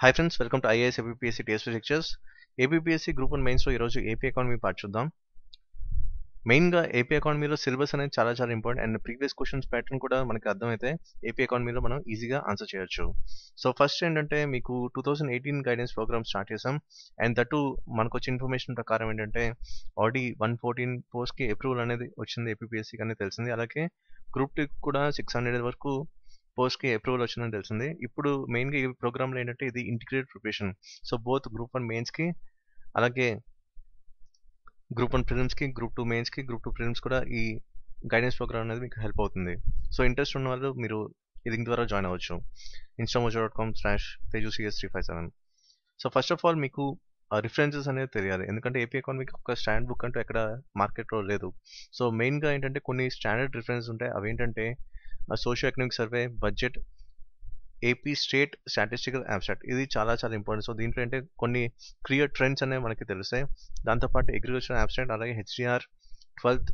Hi friends, welcome to IAS APSC tsp lectures. APSC group 1 మెయిన్స్లో ఈరోజు AP economy part చూద్దాం. మెయిన్గా AP ఎకానమీలో సిలబస్ అనేది చాలా చాలా important and previous questions pattern కూడా మనకి అర్థమైతే ఏపీ ఎకానమీలో మనం ఈజీగా ఆన్సర్ చేయొచ్చు. సో ఫస్ట్ ఏంటంటే మీకు 2018 గైడెన్స్ ప్రోగ్రామ్ స్టార్ట్ చేసాం. అండ్ దట్టు మనకు వచ్చిన ఇన్ఫర్మేషన్ ప్రకారం ఏంటంటే ఆల్రెడీ 114 పోస్ట్కి అప్రూవల్ అనేది వచ్చింది ఏపీఎస్సీకి అనేది తెలిసింది. అలాగే గ్రూప్ 2 కూడా 600 వరకు పోస్ట్కి అప్రూవల్ వచ్చిందని తెలిసింది. ఇప్పుడు మెయిన్గా ఈ ప్రోగ్రామ్లో ఏంటంటే ఇది integrated preparation. So both group 1 మెయిన్స్కి అలాగే గ్రూప్ 1 ప్రిలిమ్స్కి, గ్రూప్ 2 మెయిన్స్కి, గ్రూప్ 2 ప్రిలిమ్స్ కూడా ఈ గైడెన్స్ ప్రోగ్రామ్ అనేది మీకు హెల్ప్ అవుతుంది. సో ఇంట్రెస్ట్ ఉన్న వాళ్ళు మీరు ఈ లింక్ ద్వారా జాయిన్ అవ్వచ్చు. instamojo.com/tejucs357. So first of all మీకు రిఫరెన్సెస్ అనేది తెలియాలి, ఎందుకంటే ఏపీ ఎకానమీకి ఒక స్టాండర్డ్ బుక్ అంటూ ఎక్కడ మార్కెట్లో లేదు. సో మెయిన్గా ఏంటంటే కొన్ని స్టాండర్డ్ రిఫరెన్స్ ఉంటాయి. అవి ఏంటంటే socio economic survey, budget, AP state statistical abstract. ఇది చాలా చాలా ఇంపార్టెంట్. సో దీంట్లో అంటే కొన్ని క్లియర్ ట్రెండ్స్ అనేవి మనకి తెలుస్తాయి. దాంతోపాటు అగ్రికల్చర్ అబ్స్ట్రాక్ట్, అలాగే హెచ్డిఆర్ 12th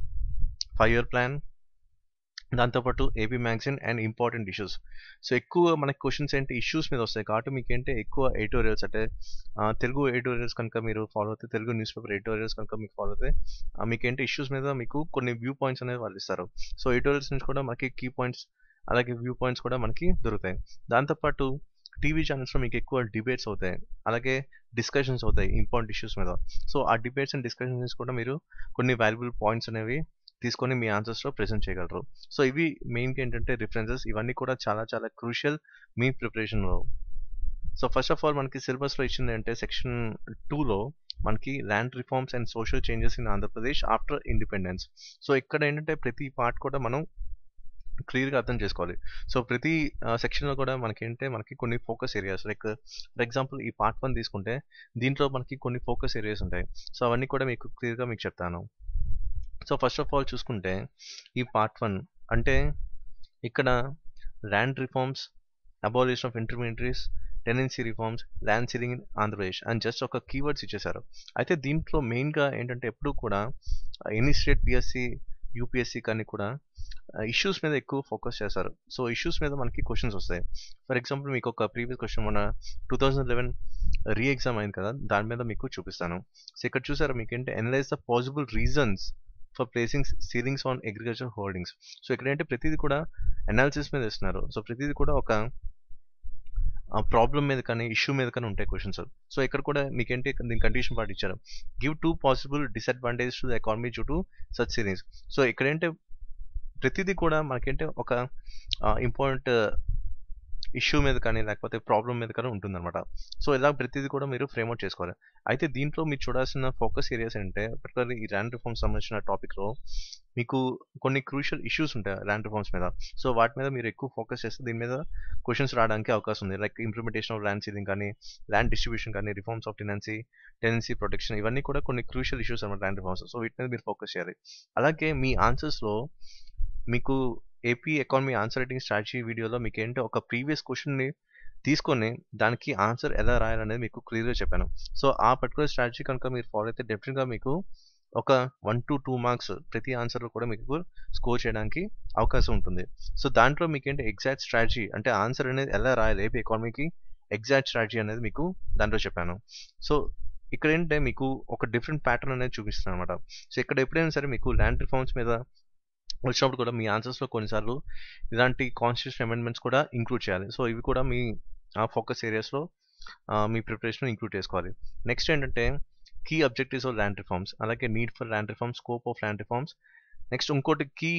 5-year ప్లాన్, దాంతోపాటు AP magazine and important issues. So ఎక్కువ మనకి క్వశ్చన్స్ ఏంటి ఇష్యూస్ మీద వస్తాయి కాబట్టి మీకు ఏంటి ఎక్కువ ఎడిటోరియల్స్ అంటే తెలుగు ఎడిటోరియల్స్ కనుక మీరు ఫాలో అయితే, తెలుగు న్యూస్ పేపర్ ఎడిటోరియల్స్ కనుక మీకు ఫాలో అయితే మీకు ఏంటి ఇష్యూస్ మీద మీకు కొన్ని వ్యూ పాయింట్స్ అనేవి వాళ్ళు ఇస్తారు. సో ఎడిటోరియల్స్ నుంచి కూడా మనకి కీ పాయింట్స్ అలాగే వ్యూ పాయింట్స్ కూడా మనకి దొరుకుతాయి. దాంతోపాటు టీవీ ఛానల్స్లో మీకు ఎక్కువ డిబేట్స్ అవుతాయి, అలాగే డిస్కషన్స్ అవుతాయి ఇంపార్టెంట్ ఇష్యూస్ మీద. సో ఆ డిబేట్స్ అండ్ డిస్కషన్స్ కూడా మీరు కొన్ని వాల్యుబుల్ పాయింట్స్ అనేవి తీసుకొని మీ ఆన్సర్స్లో ప్రెజెంట్ చేయగలరు. సో ఇవి మెయిన్గా ఏంటంటే రిఫరెన్సెస్. ఇవన్నీ కూడా చాలా చాలా క్రూషియల్ మీ ప్రిపరేషన్లో. సో ఫస్ట్ ఆఫ్ ఆల్ మనకి సిలబస్లో ఇచ్చింది అంటే సెక్షన్ 2లో మనకి land reforms and social changes in Andhra Pradesh after independence. So ఇక్కడ ఏంటంటే ప్రతి పార్ట్ కూడా మనం క్లియర్గా అర్థం చేసుకోవాలి. సో ప్రతి సెక్షన్లో కూడా మనకి ఏంటంటే మనకి కొన్ని focus areas, like for example ఈ పార్ట్ 1 తీసుకుంటే దీంట్లో మనకి కొన్ని ఫోకస్ ఏరియాస్ ఉంటాయి. సో అవన్నీ కూడా మీకు క్లియర్గా మీకు చెప్తాను. సో ఫస్ట్ ఆఫ్ ఆల్ చూసుకుంటే ఈ పార్ట్ 1 అంటే ఇక్కడ land reforms, abolition of intermediaries, tenancy reforms, land ceiling in Andhra Pradesh అని జస్ట్ ఒక కీవర్డ్స్ ఇచ్చేశారు. అయితే దీంట్లో మెయిన్గా ఏంటంటే ఎప్పుడు కూడా ఎనీ స్టేట్ పిఎస్సి, యూపీఎస్సి కానీ కూడా ఇష్యూస్ మీద ఎక్కువ ఫోకస్ చేస్తారు. సో ఇష్యూస్ మీద మనకి క్వశ్చన్స్ వస్తాయి. ఫర్ ఎగ్జాంపుల్ మీకు ఒక ప్రీవియస్ క్వశ్చన్ మన 2011 రీ ఎగ్జామ్ అయింది కదా, దాని మీద మీకు చూపిస్తాను. సో ఇక్కడ చూసారా మీకు ఏంటంటే analyse the possible reasons for placing ceilings on agriculture holdings. So ఇక్కడ ఏంటంటే ప్రతిదీ కూడా అనాలిసిస్ మీద ఇస్తున్నారు. సో ప్రతిదీ కూడా ఒక ప్రాబ్లం మీద కానీ ఇష్యూ మీద కానీ ఉంటాయి క్వశ్చన్స్. సో ఇక్కడ కూడా మీకేంటి దీని కండిషన్ పార్ట్ ఇచ్చారు. Give 2 possible disadvantage to the economy due to such ceilings. So ఇక్కడ ఏంటంటే ప్రతిదీ కూడా మనకేంటే ఒక ఇంపార్టెంట్ ఇష్యూ మీద కానీ లేకపోతే ప్రాబ్లం మీద కానీ ఉంటుందన్నమాట. సో ఇలా ప్రతిదీ కూడా మీరు ఫ్రేమ్అవుట్ చేసుకోవాలి. అయితే దీంట్లో మీరు చూడాల్సిన ఫోకస్ ఏరియాస్ ఏంటంటే పర్టికులర్లీ ఈ ల్యాండ్ రిఫార్మ్స్ సంబంధించిన టాపిక్లో మీకు కొన్ని క్రూషియల్ ఇష్యూస్ ఉంటాయి ల్యాండ్ రిఫార్మ్స్ మీద. సో వాటి మీద మీరు ఎక్కువ ఫోకస్ చేస్తే దీని మీద క్వశ్చన్స్ రావడానికి అవకాశం ఉంది. Like implementation of land ceiling కానీ, ల్యాండ్ డిస్ట్రిబ్యూషన్ కానీ, రిఫార్మ్స్ ఆఫ్ టెనెన్సీ ప్రొటెక్షన్, ఇవన్నీ కూడా కొన్ని క్రూషియల్ ఇష్యూస్ అన్నమాట ల్యాండ్ రిఫార్మ్స్. సో వీటి మీద మీరు ఫోకస్ చేయాలి. అలాగే మీ ఆన్సర్స్లో మీకు AP economy answer writing strategy వీడియోలో మీకు ఏంటో ఒక ప్రీవియస్ క్వశ్చన్ని తీసుకొని దానికి ఆన్సర్ ఎలా రాయాలనేది మీకు క్లియర్గా చెప్పాను. సో ఆ పర్టికులర్ స్ట్రాటజీ కనుక మీరు ఫాలో అయితే డెఫినెట్గా మీకు ఒక 1 to 2 మార్క్స్ ప్రతి ఆన్సర్లో కూడా మీకు స్కోర్ చేయడానికి అవకాశం ఉంటుంది. సో దాంట్లో మీకు ఏంటి ఎగ్జాక్ట్ స్ట్రాటజీ అంటే ఆన్సర్ అనేది ఎలా రాయాలి ఏపీ ఎకానమీకి ఎగ్జాక్ట్ స్ట్రాటజీ అనేది మీకు దాంట్లో చెప్పాను. సో ఇక్కడ ఏంటంటే మీకు ఒక డిఫరెంట్ ప్యాటర్న్ అనేది చూపిస్తున్నాను అనమాట. సో ఇక్కడ ఎప్పుడైనా సరే మీకు ల్యాండ్ రిఫార్మ్స్ మీద వచ్చినప్పుడు కూడా మీ ఆన్సర్స్లో కొన్నిసార్లు ఇలాంటి కాన్స్టిట్యూషన్ అమెండ్మెంట్స్ కూడా ఇంక్లూడ్ చేయాలి. సో ఇవి కూడా మీ ఫోకస్ ఏరియాస్లో మీ ప్రిపరేషన్ ఇంక్లూడ్ చేసుకోవాలి. నెక్స్ట్ ఏంటంటే key objectives of land reforms, అలాగే need for land reforms, scope of land reforms. Next ఇంకోటి కీ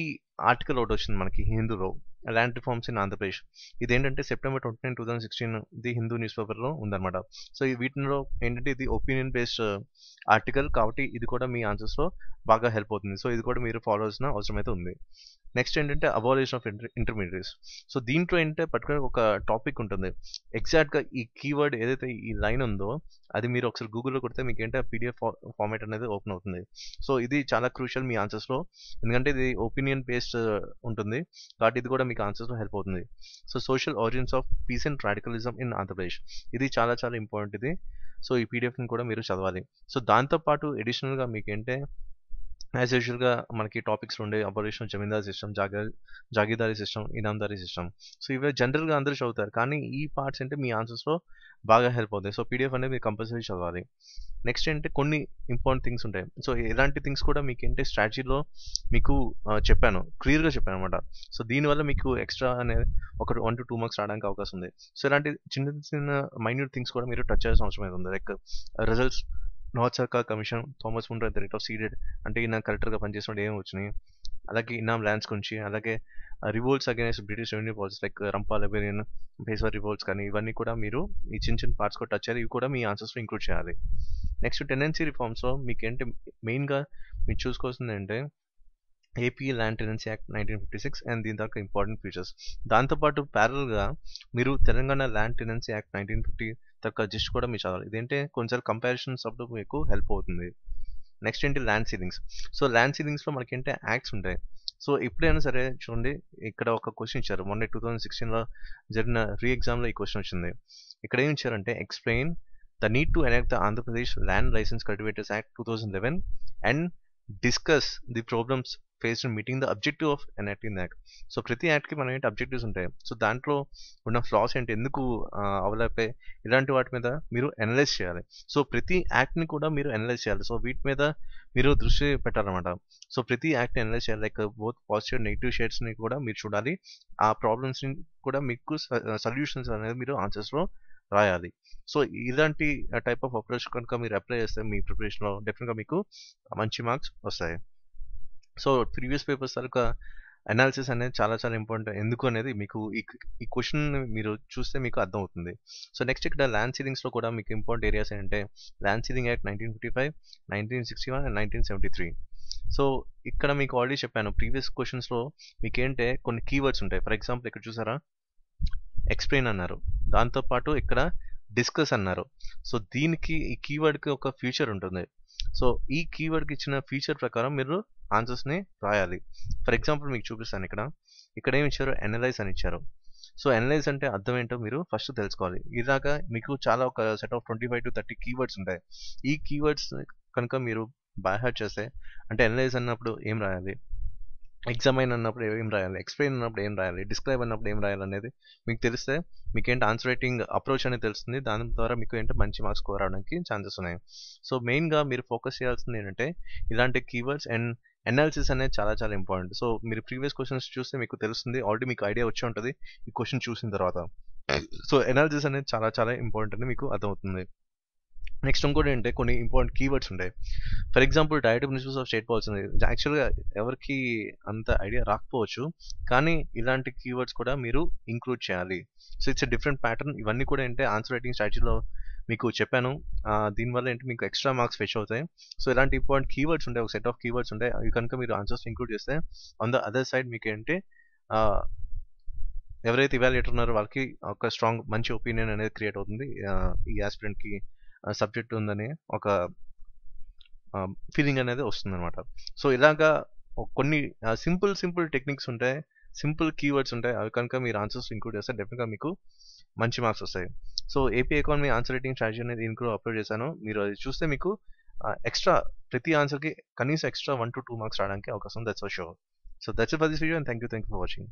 ఆర్టికల్ ఒకటి వచ్చింది మనకి హిందూలో, ల్యాండ్ రిఫార్మ్స్ ఇన్ ఆంధ్రప్రదేశ్. ఇదేంటంటే September 29, 2016 ది హిందూ న్యూస్ పేపర్లో ఉందన్నమాట. సో ఈ వీటిలో ఏంటంటే ఇది ఒపీనియన్ బేస్డ్ ఆర్టికల్ కాబట్టి ఇది కూడా మీ ఆన్సర్స్లో బాగా హెల్ప్ అవుతుంది. సో ఇది కూడా మీరు ఫాలో అవ్వాల్సిన అవసరం అయితే ఉంది. నెక్స్ట్ ఏంటంటే అబాలిషన్ ఆఫ్ ఇంటర్మీడియరీస్. సో దీంట్లో ఏంటంటే పర్టికులర్ ఒక టాపిక్ ఉంటుంది. ఎగ్జాక్ట్గా ఈ కీవర్డ్ ఏదైతే ఈ లైన్ ఉందో అది మీరు ఒకసారి గూగుల్లో కొడితే మీకు ఏంటంటే PDF ఫార్మాట్ అనేది ఓపెన్ అవుతుంది. సో ఇది చాలా క్రూషియల్ మీ ఆన్సర్స్లో, ఎందుకంటే ఇది ఒపీనియన్ బేస్డ్ ఉంటుంది కాబట్టి ఇది కూడా మీకు ఆన్సర్స్లో హెల్ప్ అవుతుంది. So social origins of piece and radicalism in Andhra Pradesh, ఇది చాలా చాలా ఇంపార్టెంట్ ఇది. సో ఈ PDFని కూడా మీరు చదవాలి. సో దాంతోపాటు అడిషనల్గా మీకు ఏంటంటే యాజ్ యూజువల్‌గా మనకి టాపిక్స్‌లో ఉండే abolition of zamindari system, jagirdari system, inamdari system. So ఇవే జనరల్‌గా అందరూ చదువుతారు. కానీ ఈ పార్ట్స్ అంటే మీ ఆన్సర్స్‌లో బాగా హెల్ప్ అవుతాయి. సో పీడీఎఫ్ అనేది మీరు కంపల్సరీ చదవాలి. నెక్స్ట్ ఏంటంటే కొన్ని ఇంపార్టెంట్ థింగ్స్ ఉంటాయి. సో ఇలాంటి థింగ్స్ కూడా మీకేంటి స్ట్రాటజీలో మీకు చెప్పాను. క్లియర్‌గా చెప్పాననమాట. సో దీనివల్ల మీకు ఎక్స్‌ట్రా అనేది ఒక 1-2 మార్క్స్ రావడానికి అవకాశం ఉంది. సో ఇలాంటి చిన్న చిన్న మైన్యూట్ థింగ్స్ కూడా మీరు టచ్ చేయాల్సిన అవసరం అయితే ఉంది. Like results, north Sarkar commission, Thomas Munro at the rate of ceded అంటే ఈయన కలెక్టర్‌గా పనిచేసినప్పుడు ఏమేమి వచ్చినాయి. అలాగే ఇన్నాం ల్యాండ్స్ గురించి, అలాగే revolts against British revenue policies like Rampa rebellion, Peshwa revolts కానీ ఇవన్నీ కూడా మీరు ఈ చిన్న చిన్న పార్ట్స్ కూడా టచ్ చేయాలి. ఇవి కూడా మీ ఆన్సర్స్‌లో ఇంక్లూడ్ చేయాలి. నెక్స్ట్ టెనెన్సీ రిఫార్మ్స్‌లో మీకేంటి మెయిన్‌గా మీరు చూసుకోవాల్సిందేంటే AP land tenancy act 1956 and దీని దాకా ఇంపార్టెంట్ ఫీచర్స్. దాంతోపాటు ప్యారల్‌గా మీరు తెలంగాణ ల్యాండ్ టెనెన్సీ యాక్ట్ 1950 దాకా జస్ట్ కూడా మీరు చదవాలి. ఇదేంటే కొంచెం కంపారిజన్స్ అప్పుడు మీకు హెల్ప్ అవుతుంది. నెక్స్ట్ ఏంటి ల్యాండ్ సీలింగ్స్. సో ల్యాండ్ సీలింగ్స్‌లో మనకేంటి యాక్ట్స్ ఉంటాయి. సో ఎప్పుడైనా సరే చూడండి ఇక్కడ ఒక క్వెషన్ ఇచ్చారు. మొన్నే 2016లో జరిగిన ఎగ్జామ్‌లో ఈ క్వెషన్ వచ్చింది. ఇక్కడ ఏమి ఇచ్చారంటే explain the need to enact the Andhra Pradesh land licence cultivators act 2011 and discuss the problems faced in meeting the objective of enacting the act. So ప్రతి యాక్ట్‌కి మనం ఏంటి అబ్జెక్టివ్స్ ఉంటాయి. సో దాంట్లో ఉన్న ఫ్లాస్ ఏంటి, ఎందుకు అవలపే ఇలాంటి వాటి మీద మీరు అనలైజ్ చేయాలి. సో ప్రతి యాక్ట్‌ని కూడా మీరు అనలైజ్ చేయాలి. సో వీటి మీద మీరు దృష్టి పెట్టాలన్నమాట. సో ప్రతి యాక్ట్‌ని అనలైజ్ చేయాలి. లైక్ బోత్ పాజిటివ్, నెగెటివ్ షేడ్స్‌ని కూడా మీరు చూడాలి. ఆ ప్రాబ్లమ్స్‌ని కూడా మీకు సొల్యూషన్స్ అనేది మీరు ఆన్సర్స్‌లో రాయాలి. సో ఇలాంటి టైప్ ఆఫ్ అప్రోచ్ కనుక మీరు అప్లై చేస్తే మీ ప్రిపరేషన్‌లో డెఫినిట్‌గా మీకు మంచి మార్క్స్ వస్తాయి. సో ప్రీవియస్ పేపర్స్ తాలూకా అనాలిసిస్ అనేది చాలా చాలా ఇంపార్టెంట్. ఎందుకు అనేది మీకు ఈ క్వెషన్ మీరు చూస్తే మీకు అర్థమవుతుంది. సో నెక్స్ట్ ఇక్కడ ల్యాండ్ సీలింగ్స్‌లో కూడా మీకు ఇంపార్టెంట్ ఏరియాస్ ఏంటంటే land ceiling act 1955, 1961 and 1973. So ఇక్కడ మీకు ఆల్రెడీ చెప్పాను. ప్రీవియస్ క్వెషన్స్‌లో మీకేంటే కొన్ని కీవర్డ్స్ ఉంటాయి. ఫర్ ఎగ్జాంపుల్ ఇక్కడ చూసారా? ఎక్స్‌ప్లెయిన్ అన్నారు. దాంతో పాటు ఇక్కడ డిస్కస్ అన్నారు. సో దీనికి ఈ కీవర్డ్‌కి ఒక ఫ్యూచర్ ఉంటుంది. సో ఈ కీవర్డ్‌కి ఇచ్చిన ఫ్యూచర్ ప్రకారం మీరు ఆన్సర్స్‌ని రాయాలి. ఫర్ ఎగ్జాంపుల్ మీకు చూపిస్తాను ఇక్కడ. ఇక్కడ ఏమి ఇచ్చారు? అనలైజ్ అని ఇచ్చారు. సో అనలైజ్ అంటే అర్థం ఏంటో మీరు ఫస్ట్ తెలుసుకోవాలి. ఇలాగా మీకు చాలా ఒక సెట్ ఆఫ్ 25-30 కీవర్డ్స్ ఉంటాయి. ఈ కీవర్డ్స్ కనుక మీరు బై హార్ట్ చేస్తే అంటే అనలైజ్ అన్నప్పుడు ఏం రాయాలి? ఎగ్జామైన్ అన్నప్పుడు ఏం రాయాలి? ఎక్స్‌ప్లెయిన్ అన్నప్పుడు ఏం రాయాలి? డిస్క్రైబ్ అన్నప్పుడు ఏం రాయాలనేది మీకు తెలిస్తే మీకేంటి ఆన్సర్ రైటింగ్ అప్రోచ్ అనేది తెలుస్తుంది. దాని ద్వారా మీకు ఏంటి మంచి మార్క్స్ స్కోర్ అవ్వడానికి ఛాన్సెస్ ఉన్నాయి. సో మెయిన్‌గా మీరు ఫోకస్ చేయాల్సింది ఏంటంటే ఇలాంటి కీవర్డ్స్ అండ్ అనాలిసిస్ అనేది చాలా చాలా ఇంపార్టెంట్. సో మీరు ప్రీవియస్ క్వెషన్స్ చూస్తే మీకు తెలుస్తుంది. ఆల్రెడీ మీకు ఐడియా వచ్చే ఉంటది ఈ క్వెషన్ చూసిన తర్వాత. సో అనాలిసిస్ అనేది చాలా చాలా ఇంపార్టెంట్ అని మీకు అర్థమవుతుంది. నెక్స్ట్ ఇంకోటి ఏంటంటే కొన్ని ఇంపార్టెంట్ కీవర్డ్స్ ఉంటాయి. For example directive principles of state policy అనేది యాక్చువల్‌గా ఎవరికీ అంత ఐడియా రాకపోవచ్చు. కానీ ఇలాంటి కీవర్డ్స్ కూడా మీరు ఇంక్లూడ్ చేయాలి. So it's a different pattern. ఇవన్నీ కూడా ఏంటంటే ఆన్సర్ రైటింగ్ స్ట్రాటజీలో మీకు చెప్పాను. దీనివల్ల ఏంటి మీకు ఎక్స్ట్రా మార్క్స్ ఫెచ్ అవుతాయి. సో ఇలాంటి ఇంపార్టెంట్ కీవర్డ్స్ ఉంటాయి. ఒక సెట్ ఆఫ్ కీవర్డ్స్ ఉంటాయి. అవి కనుక మీరు ఆన్సర్స్ ఇంక్లూడ్ చేస్తే ఆన్ ద అదర్ సైడ్ మీకేంటి ఆహ్, ఎవరైతే ఇవాల్యుయేటర్ ఉన్నారో వాళ్ళకి ఒక స్ట్రాంగ్ మంచి ఒపీనియన్ అనేది క్రియేట్ అవుతుంది. ఈ యాస్పిరెంట్‌కి సబ్జెక్ట్ ఉందని ఒక ఫీలింగ్ అనేది వస్తుందనమాట. సో ఇలాగా కొన్ని సింపుల్ టెక్నిక్స్ ఉంటాయి. సింపుల్ కీవర్డ్స్ ఉంటాయి. అవి కనుక మీరు ఆన్సర్స్ ఇంక్లూడ్ చేస్తే డెఫినిట్‌గా మీకు మంచి మార్క్స్ వస్తాయి. So AP economy answer writing strategy అనేది దీనికి కూడా అప్లోడ్ చేశాను. మీరు అది చూస్తే మీకు ఎక్స్ట్రా ప్రతి ఆన్సర్‌కి కనీసం ఎక్స్ట్రా 1-2 మార్క్స్ రావడానికి అవకాశం that's for sure. So that's it for this video and thank you for watching.